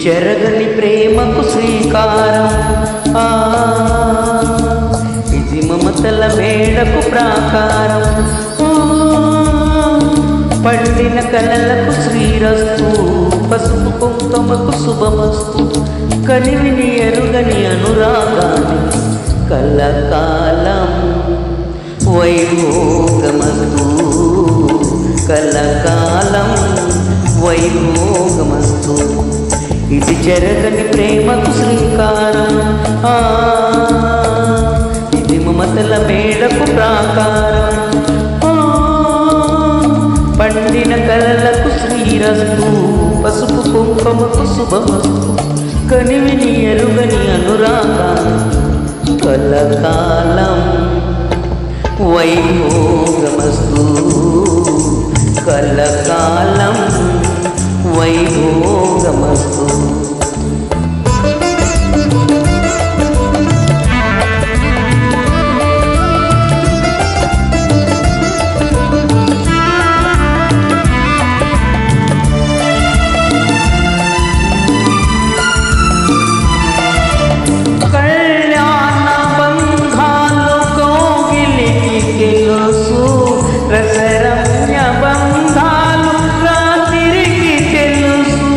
చెరగని ప్రేమకు శ్రీకారం, ఇది మమతల మేడకు ప్రాకారం, పండిన కలలకు శ్రీరస్తు, పసుపు కుంకుమకు శుభమస్తు, కనివిని ఎరుగని అనురాగాన్ని కలకాలం వైభోగమస్తు, కలకాలం వైభోగమస్తు. ఇది జరగని ప్రేమకు శ్రీకారం, ఇది మమతల మేడకు ప్రాకారం, పండిన కలలకు శ్రీరస్తు, పసుపు కుంకుమకు శుభమస్తు, కనివిని ఎరుగని అనురాగాన్ని కలకాలం వైభోగమస్తు, కలకాలం వైభోగమస్తు. రసరమ్య బంధాలు రాత్రికి తెలుసు,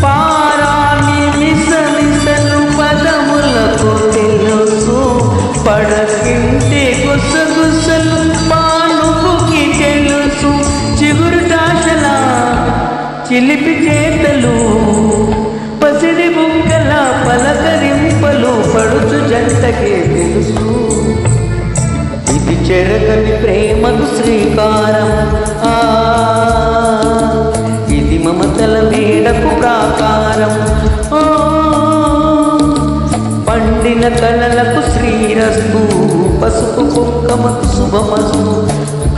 పారాని మిసమిసలు పదములకు తెలుసు, పడకింటి గుసగుసలు పానుపుకి తెలుసు, చిగురు దాశల చిలిపి చేతలు, పసిడి బుగ్గల పలకరింపలు పడుచు జంటకే తెలుసు. ఇది చెరగని ప్రేమకు శ్రీకారం, ఇది మమతల మేడకు ప్రాకారం, పండిన కలలకు శ్రీరస్తు, పసుపు కుంకుమకు శుభమస్తు,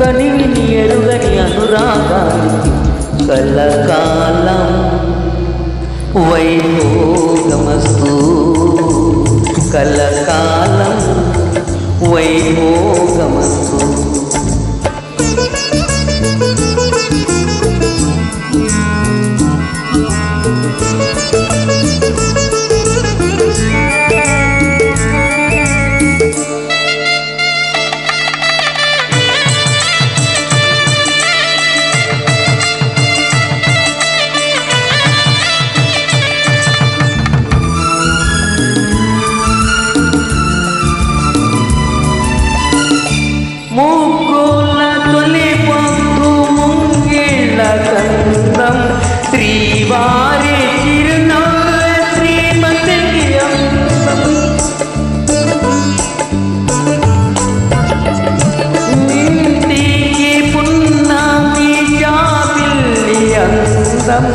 కనివిని ఎరుగని అనురాగానికి కలకాలం వైభోగమస్తు, కలకాలం వైభోగమస్తు. ముగ్గుల తొలి పొద్దు ముంగిళ్ళ గంధం, శ్రీవారి చిరునవ్వ శ్రీమతికి అందం, ఇంటికి పున్నమి జాబిల్లి అందం,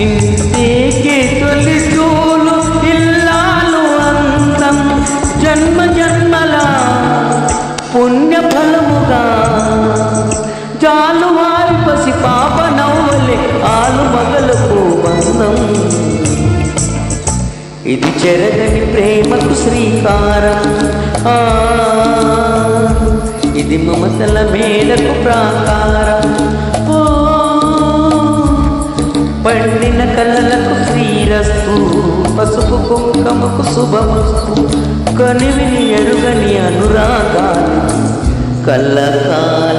ఇంటికి తొలి చూలు ఇల్లాలు అందం, జన్మ జన్మల పుణ్యఫలముగా జాలువారి పసి పాప నవ్వలే ఆలు మగలకు బంధం. ఇది చెరగని ప్రేమకు శ్రీకారం, ఇది మమతల మేడకు ప్రాకారం, పండిన కలలకు శ్రీరస్తు, పసుపు కుంకుమకు శుభమస్తు, కనివిని ఎరుగని అనురాగాన్ని కలకాలం